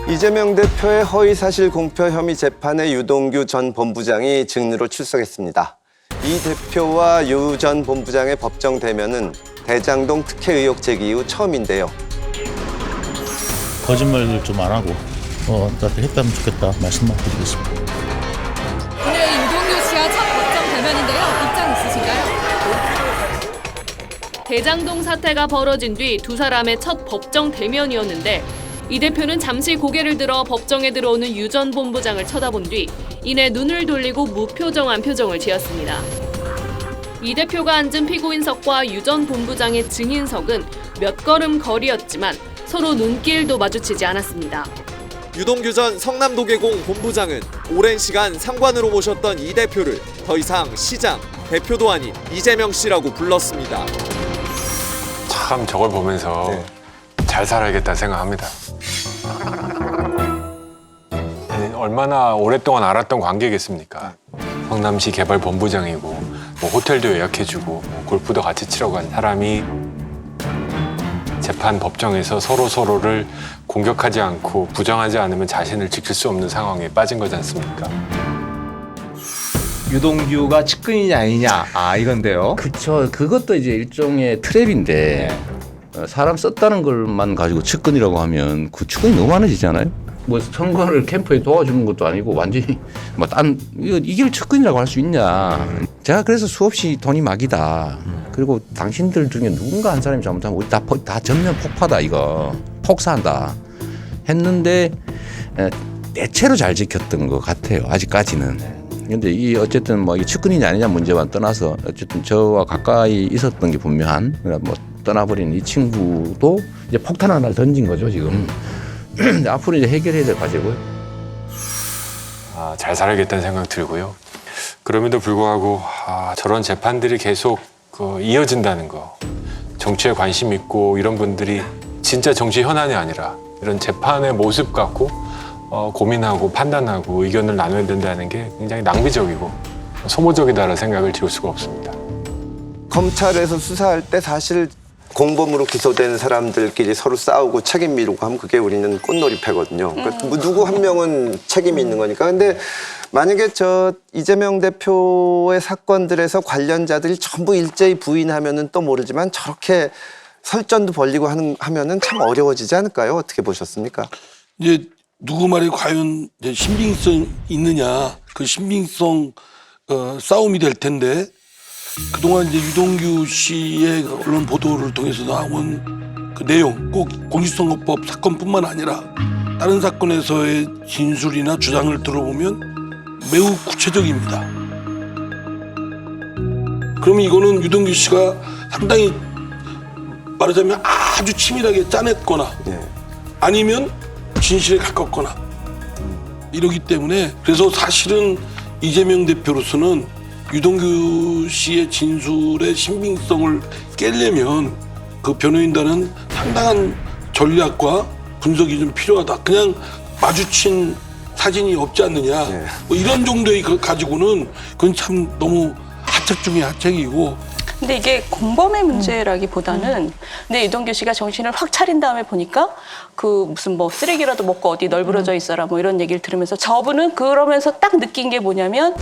이재명 대표의 허위사실 공표 혐의 재판에 유동규 전 본부장이 증인으로 출석했습니다. 이 대표와 유 전 본부장의 법정 대면은 대장동 특혜 의혹 제기 이후 처음인데요. 거짓말을 좀 안 하고 나한테 했다면 좋겠다 말씀만 드리겠습니다. 오늘 유동규 씨와 첫 법정 대면인데요. 입장 있으신가요? 대장동 사태가 벌어진 뒤 두 사람의 첫 법정 대면이었는데 이 대표는 잠시 고개를 들어 법정에 들어오는 유 전 본부장을 쳐다본 뒤 이내 눈을 돌리고 무표정한 표정을 지었습니다. 이 대표가 앉은 피고인석과 유 전 본부장의 증인석은 몇 걸음 거리였지만 서로 눈길도 마주치지 않았습니다. 유동규 전 성남도계공 본부장은 오랜 시간 상관으로 모셨던 이 대표를 더 이상 시장, 대표도 아닌 이재명 씨라고 불렀습니다. 참 저걸 보면서 잘 살아야겠다 생각합니다. 아니, 얼마나 오랫동안 알았던 관계겠습니까? 성남시 개발본부장이고 뭐 호텔도 예약해주고 뭐 골프도 같이 치러 간 사람이 재판 법정에서 서로를 공격하지 않고 부정하지 않으면 자신을 지킬 수 없는 상황에 빠진 거지 않습니까? 유동규가 측근이냐 아니냐 이건데요. 그렇죠. 그것도 이제 일종의 트랩인데 사람 썼다는 것만 가지고 측근이라고 하면 그 측근이 너무 많아지잖아요. 뭐 선거를 캠프에 도와주는 것도 아니고 완전히 이게 측근이라고 할 수 있냐. 제가 그래서 수없이 돈이 막이다. 그리고 당신들 중에 누군가 한 사람이 잘못하면 우리 다 전면 폭파다 이거. 폭사한다. 했는데 대체로 잘 지켰던 것 같아요. 아직까지는. 근데 이 어쨌든 뭐 이 측근이냐 아니냐 문제만 떠나서 어쨌든 저와 가까이 있었던 게 분명한 뭐 떠나버린 이 친구도 이제 폭탄 하나를 던진 거죠 지금. 앞으로 이제 해결해야 될 과제고요. 잘 살아야겠다는 생각 들고요. 그럼에도 불구하고 저런 재판들이 계속 이어진다는 거. 정치에 관심 있고 이런 분들이 진짜 정치 현안이 아니라 이런 재판의 모습 갖고 고민하고 판단하고 의견을 나눠야 된다는 게 굉장히 낭비적이고 소모적이다라는 생각을 지울 수가 없습니다. 검찰에서 수사할 때 사실 공범으로 기소된 사람들끼리 서로 싸우고 책임 미루고 하면 그게 우리는 꽃놀이패거든요. 그러니까 누구 한 명은 책임이 있는 거니까. 근데 만약에 이재명 대표의 사건들에서 관련자들이 전부 일제히 부인하면은 또 모르지만 저렇게 설전도 벌리고 하면은 참 어려워지지 않을까요? 어떻게 보셨습니까? 이제 누구 말이 과연 이제 신빙성 있느냐, 그 신빙성 싸움이 될 텐데 그동안 이제 유동규 씨의 언론 보도를 통해서 나온 그 내용, 꼭 공직선거법 사건뿐만 아니라 다른 사건에서의 진술이나 주장을 들어보면 매우 구체적입니다. 그러면 이거는 유동규 씨가 상당히 말하자면 아주 치밀하게 짜냈거나 아니면 진실에 가깝거나 이러기 때문에 그래서 사실은 이재명 대표로서는 유동규 씨의 진술의 신빙성을 깨려면 그 변호인단은 상당한 전략과 분석이 좀 필요하다. 그냥 마주친 사진이 없지 않느냐. 뭐 이런 정도의 가지고는 그건 참 너무 하책 중에 하책이고. 근데 이게 공범의 문제라기보다는 근데 유동규 씨가 정신을 확 차린 다음에 보니까 그 무슨 뭐 쓰레기라도 먹고 어디 널브러져 있어라 뭐 이런 얘기를 들으면서 저분은 그러면서 딱 느낀 게 뭐냐면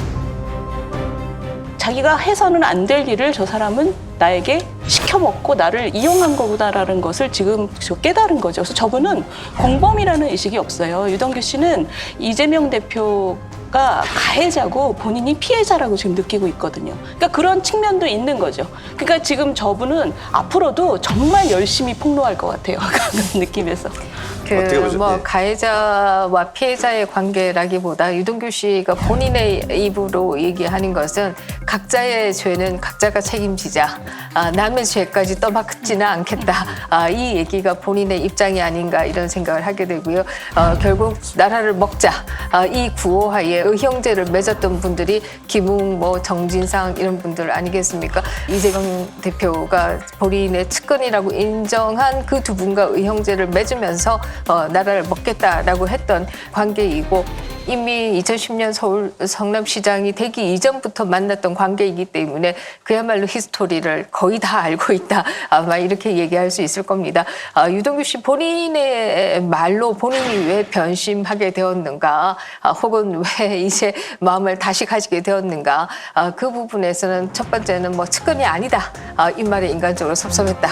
자기가 해서는 안 될 일을 저 사람은 나에게 시켜먹고 나를 이용한 거구나라는 것을 지금 깨달은 거죠. 그래서 저분은 공범이라는 의식이 없어요. 유동규 씨는 이재명 대표가 가해자고 본인이 피해자라고 지금 느끼고 있거든요. 그러니까 그런 측면도 있는 거죠. 그러니까 지금 저분은 앞으로도 정말 열심히 폭로할 것 같아요. 그런 느낌에서. 뭐 가해자와 피해자의 관계라기보다 유동규 씨가 본인의 입으로 얘기하는 것은 각자의 죄는 각자가 책임지자. 남의 죄까지 떠맡지는 않겠다. 이 얘기가 본인의 입장이 아닌가 이런 생각을 하게 되고요. 결국 나라를 먹자. 이 구호하에 의형제를 맺었던 분들이 김웅, 정진상 이런 분들 아니겠습니까? 이재명 대표가 본인의 측근이라고 인정한 그 두 분과 의형제를 맺으면서 나라를 먹겠다라고 했던 관계이고 이미 2010년 서울 성남시장이 되기 이전부터 만났던 관계이기 때문에 그야말로 히스토리를 거의 다 알고 있다. 아마 이렇게 얘기할 수 있을 겁니다. 유동규 씨 본인의 말로 본인이 왜 변심하게 되었는가, 혹은 왜 이제 마음을 다시 가지게 되었는가, 그 부분에서는 첫 번째는 뭐 측근이 아니다. 이 말에 인간적으로 섭섭했다.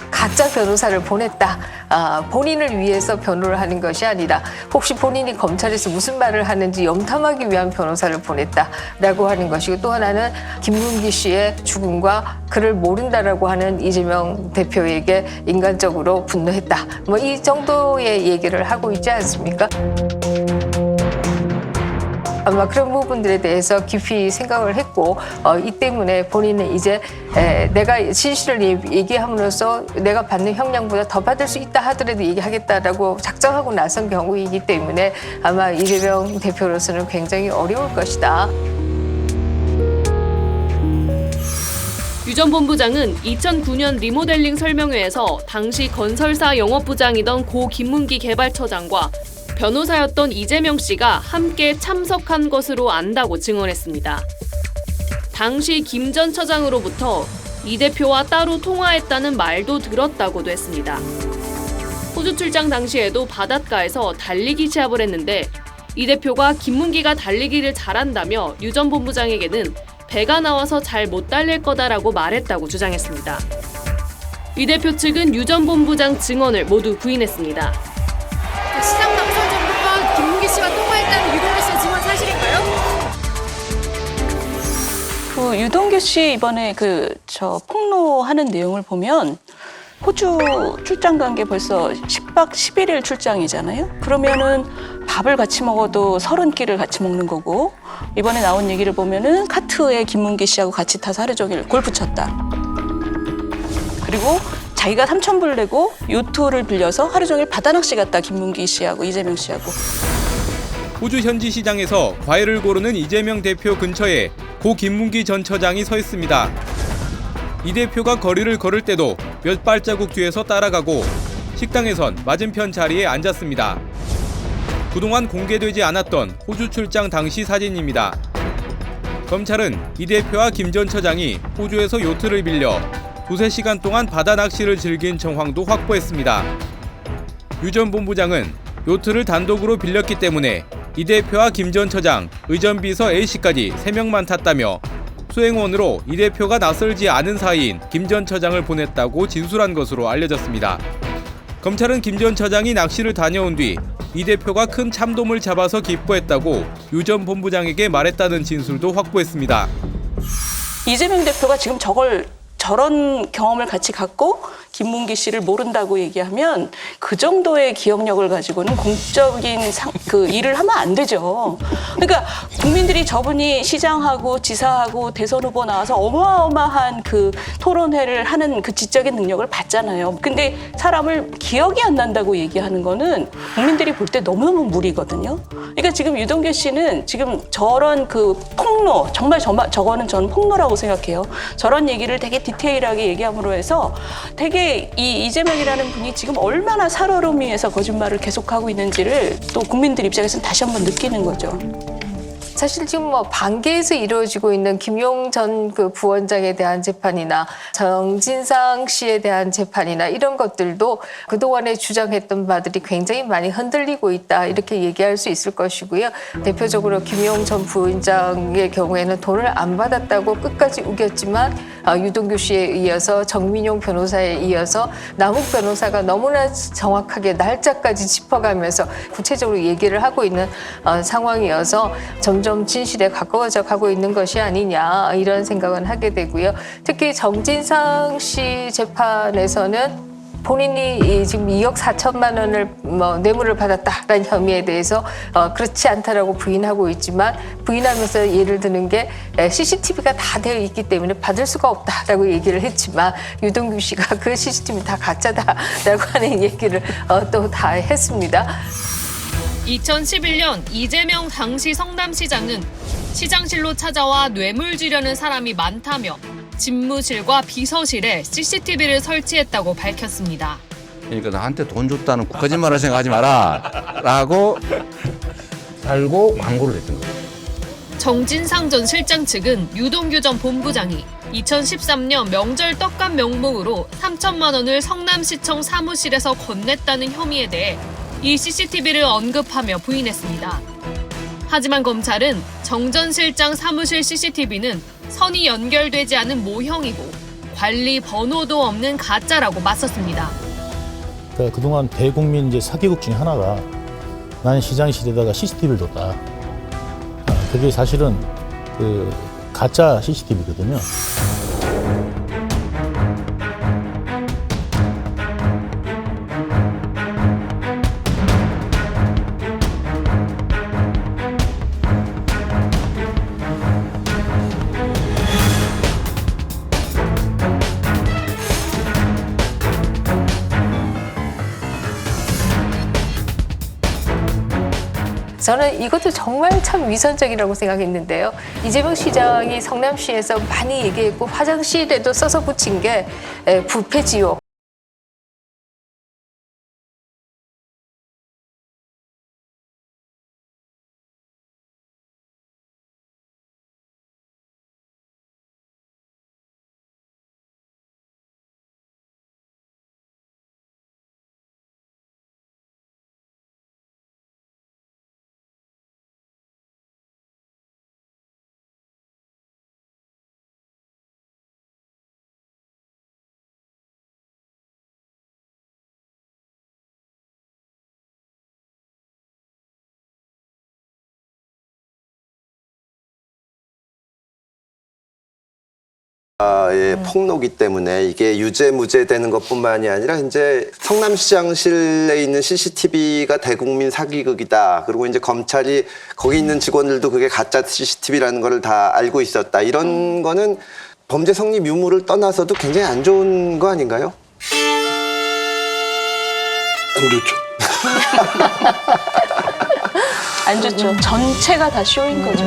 가짜 변호사를 보냈다. 본인을 위해서 변호를 하는 것이 아니라 혹시 본인이 검찰에서 무슨 말을 하는지 염탐하기 위한 변호사를 보냈다라고 하는 것이고, 또 하나는 김문기 씨의 죽음과 그를 모른다라고 하는 이재명 대표에게 인간적으로 분노했다. 뭐 이 정도의 얘기를 하고 있지 않습니까? 아마 그런 부분들에 대해서 깊이 생각을 했고, 이 때문에 본인은 이제 내가 진실을 얘기함으로써 내가 받는 형량보다 더 받을 수 있다 하더라도 얘기하겠다라고 작정하고 나선 경우이기 때문에 아마 이재명 대표로서는 굉장히 어려울 것이다. 유 전 본부장은 2009년 리모델링 설명회에서 당시 건설사 영업부장이던 고 김문기 개발처장과 변호사였던 이재명 씨가 함께 참석한 것으로 안다고 증언했습니다. 당시 김 전 처장으로부터 이 대표와 따로 통화했다는 말도 들었다고도 했습니다. 호주 출장 당시에도 바닷가에서 달리기 시합을 했는데 이 대표가 김문기가 달리기를 잘한다며 유 전 본부장에게는 배가 나와서 잘 못 달릴 거다라고 말했다고 주장했습니다. 이 대표 측은 유 전 본부장 증언을 모두 부인했습니다. 시장 당선 전부터 김문기 씨와 통화했다는 유동규 씨의 증언 사실인가요? 그 유동규 씨 이번에 폭로하는 내용을 보면 호주 출장 간 게 벌써 10박 11일 출장이잖아요. 그러면은 밥을 같이 먹어도 30끼를 같이 먹는 거고, 이번에 나온 얘기를 보면은 카트에 김문기 씨하고 같이 타서 하루 종일 골프 쳤다. 그리고 자기가 3,000불 내고 요트를 빌려서 하루 종일 바다낚시 갔다, 김문기 씨하고 이재명 씨하고. 호주 현지 시장에서 과일을 고르는 이재명 대표 근처에 고 김문기 전 처장이 서 있습니다. 이 대표가 거리를 걸을 때도 몇 발자국 뒤에서 따라가고 식당에선 맞은편 자리에 앉았습니다. 그동안 공개되지 않았던 호주 출장 당시 사진입니다. 검찰은 이 대표와 김 전 처장이 호주에서 요트를 빌려 2-3시간 동안 바다 낚시를 즐긴 정황도 확보했습니다. 유 전 본부장은 요트를 단독으로 빌렸기 때문에 이 대표와 김 전 처장, 의전비서 A씨까지 3명만 탔다며 수행원으로 이 대표가 낯설지 않은 사이인 김 전 처장을 보냈다고 진술한 것으로 알려졌습니다. 검찰은 김 전 처장이 낚시를 다녀온 뒤 이 대표가 큰 참돔을 잡아서 기뻐했다고 유 전 본부장에게 말했다는 진술도 확보했습니다. 이재명 대표가 지금 저런 경험을 같이 갖고 김문기 씨를 모른다고 얘기하면 그 정도의 기억력을 가지고는 공적인 일을 하면 안 되죠. 그러니까 국민들이 저분이 시장하고 지사하고 대선 후보 나와서 어마어마한 그 토론회를 하는 그 지적인 능력을 봤잖아요. 근데 사람을 기억이 안 난다고 얘기하는 거는 국민들이 볼 때 너무너무 무리거든요. 그러니까 지금 유동규 씨는 지금 저런 그 폭로, 정말 저거는 저는 폭로라고 생각해요. 저런 얘기를 되게 디테일하게 얘기함으로 해서 되게 이 이재명이라는 분이 지금 얼마나 살얼음 위에서 거짓말을 계속하고 있는지를 또 국민들 입장에서는 다시 한번 느끼는 거죠. 사실 지금 뭐 반개에서 이루어지고 있는 김용 전 그 부원장에 대한 재판이나 정진상 씨에 대한 재판이나 이런 것들도 그동안에 주장했던 바들이 굉장히 많이 흔들리고 있다, 이렇게 얘기할 수 있을 것이고요. 대표적으로 김용 전 부원장의 경우에는 돈을 안 받았다고 끝까지 우겼지만 유동규 씨에 이어서 정민용 변호사에 이어서 남욱 변호사가 너무나 정확하게 날짜까지 짚어가면서 구체적으로 얘기를 하고 있는 상황이어서 점점 진실에 가까워져 가고 있는 것이 아니냐, 이런 생각은 하게 되고요. 특히 정진상 씨 재판에서는 본인이 지금 2억 4천만 원을 뇌물을 받았다라는 혐의에 대해서 그렇지 않다라고 부인하고 있지만, 부인하면서 예를 드는 게 CCTV가 다 되어 있기 때문에 받을 수가 없다라고 얘기를 했지만, 유동규 씨가 그 CCTV 다 가짜다라고 하는 얘기를 또 다 했습니다. 2011년 이재명 당시 성남시장은 시장실로 찾아와 뇌물 주려는 사람이 많다며 집무실과 비서실에 CCTV를 설치했다고 밝혔습니다. 그러니까 나한테 돈 줬다는 거짓말을 생각하지 마라 라고 살고 광고를 했던 거예요. 정진상 전 실장 측은 유동규 전 본부장이 2013년 명절 떡값 명목으로 3천만 원을 성남시청 사무실에서 건넸다는 혐의에 대해 이 CCTV를 언급하며 부인했습니다. 하지만 검찰은 정 전 실장 사무실 CCTV는 선이 연결되지 않은 모형이고 관리 번호도 없는 가짜라고 맞섰습니다. 그러니까 그동안 대국민 이제 사기극 중에 하나가 나는 시장실에다가 CCTV를 뒀다. 그게 사실은 그 가짜 CCTV거든요. 저는 이것도 정말 참 위선적이라고 생각했는데요. 이재명 시장이 성남시에서 많이 얘기했고 화장실에도 써서 붙인 게 부패지옥. 의 폭로기 때문에 이게 유죄 무죄 되는 것뿐만이 아니라 이제 성남시장실에 있는 CCTV가 대국민 사기극이다. 그리고 이제 검찰이 거기 있는 직원들도 그게 가짜 CCTV라는 걸 다 알고 있었다. 이런 거는 범죄 성립 유무를 떠나서도 굉장히 안 좋은 거 아닌가요? 안 좋죠. 안 좋죠. 전체가 다 쇼인 거죠.